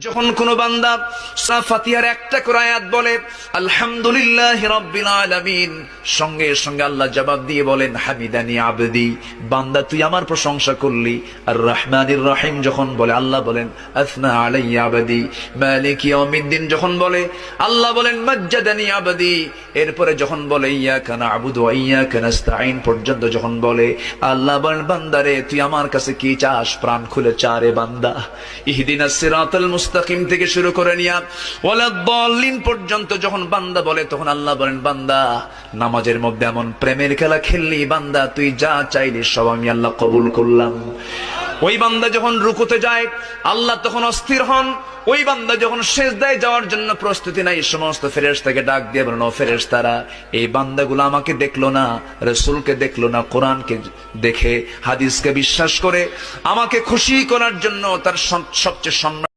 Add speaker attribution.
Speaker 1: যখন কোন বান্দা সূরা ফাতিহার একটা করে আয়াত বলে আলহামদুলিল্লাহি রাব্বিল আলামিন, সঙ্গে সঙ্গে আল্লাহ জবাব দিয়ে বলেন হামিদানি আবদি, বান্দা তুই আমার প্রশংসা করলি। আর রহমানির রহিম যখন বলে আল্লাহ বলেন আসনা আলাইয়া আবদি। মালিক ইয়াউমিদ্দিন যখন বলে আল্লাহ বলেন মাজ্জাদানি আবদি। এরপরে যখন বলে ইয়াকা না'বুদু ওয়া ইয়াকা নাস্তাঈন পর্যন্ত যখন বলে আল্লাহ বলেন বান্দারে তুই আমার কাছে কি চাস, প্রাণ খুলে চা রে বান্দা। ইহদিনাস সিরাতাল মুস্তাকিম থেকে শুরু করে নিয়া ওয়ালাদ-দাল্লিন পর্যন্ত যখন বান্দা বলে তখন আল্লাহ বলেন বান্দা নামাজের মধ্যে এমন প্রেমের খেলা খেললি বান্দা, তুই যা চাইলি সব আমি আল্লাহ কবুল করলাম। ওই বান্দা যখন রুকুতে যায় আল্লাহ তখন অস্থির হন। ওই বান্দা যখন সিজদায় যাওয়ার জন্য প্রস্তুতি নাই, সমস্ত ফেরেশতাকে ডাক দিয়ে বলেন ও ফেরেশতারা, এই বান্দাগুলো আমাকে দেখলো না, রাসূলকে দেখলো না, কোরআনকে দেখে হাদিসকে বিশ্বাস করে আমাকে খুশি করার জন্য তার সবচেয়ে সম্মান